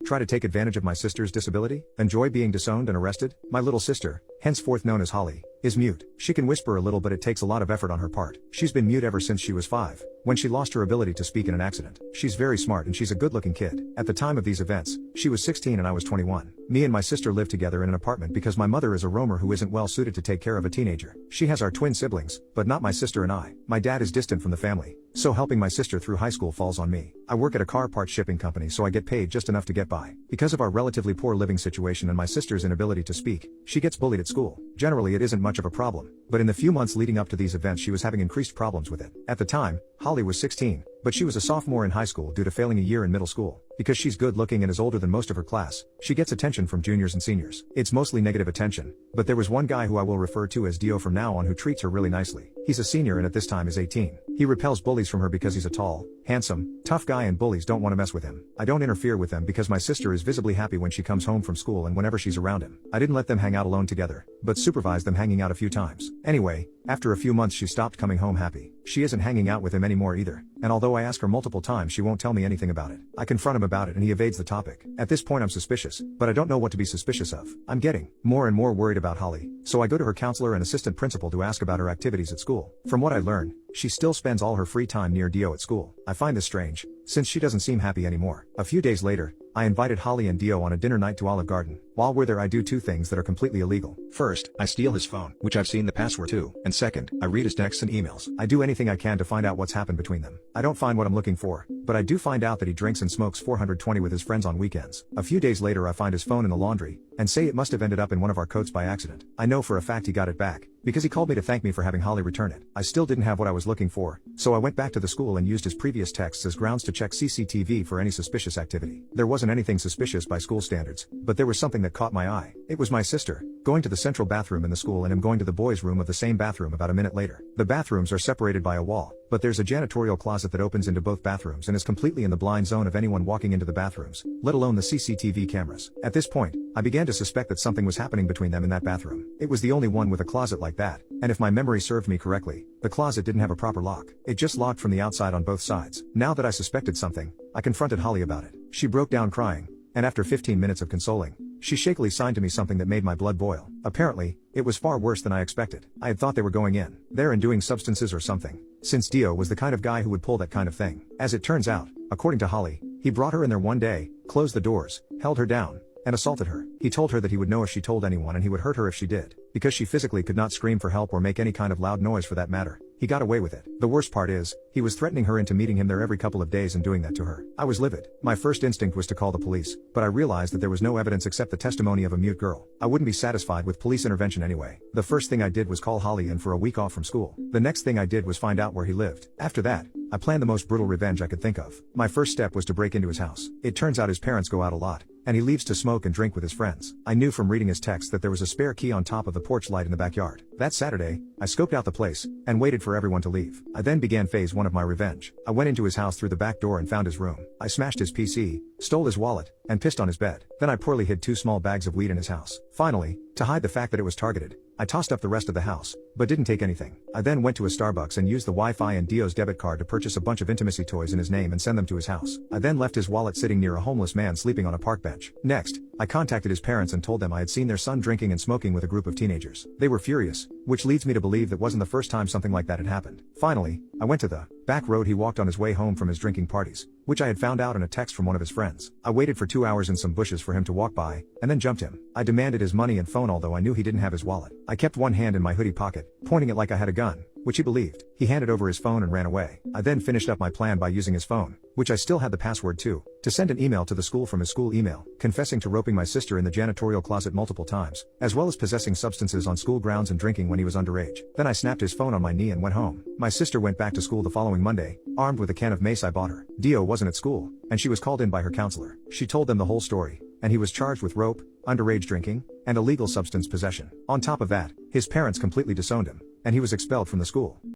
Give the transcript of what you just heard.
Try to take advantage of my sister's disability? Enjoy being disowned and arrested? My little sister, henceforth known as Holly, is mute. She can whisper a little, but it takes a lot of effort on her part. She's been mute ever since she was 5, when she lost her ability to speak in an accident. She's very smart and she's a good-looking kid. At the time of these events, she was 16 and I was 21. Me and my sister live together in an apartment because my mother is a roamer who isn't well suited to take care of a teenager. She has our twin siblings, but not my sister and I. My dad is distant from the family, so helping my sister through high school falls on me. I work at a car part shipping company, so I get paid just enough to get by. Because of our relatively poor living situation and my sister's inability to speak, she gets bullied at school. Generally it isn't much of a problem, but in the few months leading up to these events she was having increased problems with it. At the time, Holly was 16, but she was a sophomore in high school due to failing a year in middle school. Because she's good looking and is older than most of her class, she gets attention from juniors and seniors. It's mostly negative attention, but there was one guy who I will refer to as Dio from now on who treats her really nicely. He's a senior and at this time is 18. He repels bullies from her because he's a tall, handsome, tough guy and bullies don't want to mess with him. I don't interfere with them because my sister is visibly happy when she comes home from school and whenever she's around him. I didn't let them hang out alone together, but supervised them hanging out a few times. Anyway, after a few months she stopped coming home happy. She isn't hanging out with him anymore either, and although I ask her multiple times she won't tell me anything about it. I confront him about it and he evades the topic. At this point I'm suspicious, but I don't know what to be suspicious of. I'm getting more and more worried about Holly, so I go to her counselor and assistant principal to ask about her activities at school. From what I learn, she still spends all her free time near Dio at school. I find this strange, since she doesn't seem happy anymore. A few days later, I invited Holly and Dio on a dinner night to Olive Garden. While we're there I do two things that are completely illegal. First, I steal his phone, which I've seen the password to, and second, I read his texts and emails. I do anything I can to find out what's happened between them. I don't find what I'm looking for, but I do find out that he drinks and smokes 420 with his friends on weekends. A few days later I find his phone in the laundry, and say it must have ended up in one of our coats by accident. I know for a fact he got it back, because he called me to thank me for having Holly return it. I still didn't have what I was looking for, so I went back to the school and used his previous texts as grounds to check CCTV for any suspicious activity. There wasn't anything suspicious by school standards, but there was something that caught my eye. It was my sister, going to the central bathroom in the school and him going to the boys' room of the same bathroom about a minute later. The bathrooms are separated by a wall, but there's a janitorial closet that opens into both bathrooms and is completely in the blind zone of anyone walking into the bathrooms, let alone the CCTV cameras. At this point, I began to suspect that something was happening between them in that bathroom. It was the only one with a closet like that, and if my memory served me correctly, the closet didn't have a proper lock. It just locked from the outside on both sides. Now that I suspected something, I confronted Holly about it. She broke down crying, and after 15 minutes of consoling, she shakily signed to me something that made my blood boil. Apparently, it was far worse than I expected. I had thought they were going in there and doing substances or something, since Dio was the kind of guy who would pull that kind of thing. As it turns out, according to Holly, he brought her in there one day, closed the doors, held her down, and assaulted her. He told her that he would know if she told anyone and he would hurt her if she did, because she physically could not scream for help or make any kind of loud noise for that matter. He got away with it. The worst part is, he was threatening her into meeting him there every couple of days and doing that to her. I was livid. My first instinct was to call the police, but I realized that there was no evidence except the testimony of a mute girl. I wouldn't be satisfied with police intervention anyway. The first thing I did was call Holly in for a week off from school. The next thing I did was find out where he lived. After that, I planned the most brutal revenge I could think of. My first step was to break into his house. It turns out his parents go out a lot, and he leaves to smoke and drink with his friends. I knew from reading his text that there was a spare key on top of the porch light in the backyard. That Saturday, I scoped out the place, and waited for everyone to leave. I then began phase 1 of my revenge. I went into his house through the back door and found his room. I smashed his PC, stole his wallet, and pissed on his bed. Then I poorly hid 2 small bags of weed in his house. Finally, to hide the fact that it was targeted, I tossed up the rest of the house, but didn't take anything. I then went to a Starbucks and used the Wi-Fi and Dio's debit card to purchase a bunch of intimacy toys in his name and send them to his house. I then left his wallet sitting near a homeless man sleeping on a park bench. Next, I contacted his parents and told them I had seen their son drinking and smoking with a group of teenagers. They were furious, which leads me to believe that wasn't the first time something like that had happened. Finally, I went to the back road he walked on his way home from his drinking parties, which I had found out in a text from one of his friends. I waited for 2 hours in some bushes for him to walk by, and then jumped him. I demanded his money and phone although I knew he didn't have his wallet. I kept one hand in my hoodie pocket, pointing it like I had a gun, which he believed. He handed over his phone and ran away. I then finished up my plan by using his phone, which I still had the password to send an email to the school from his school email, confessing to roping my sister in the janitorial closet multiple times, as well as possessing substances on school grounds and drinking when he was underage. Then I snapped his phone on my knee and went home. My sister went back to school the following Monday, armed with a can of mace I bought her. Dio wasn't at school, and she was called in by her counselor. She told them the whole story, and he was charged with rope, underage drinking, and illegal substance possession. On top of that, his parents completely disowned him, and he was expelled from the school.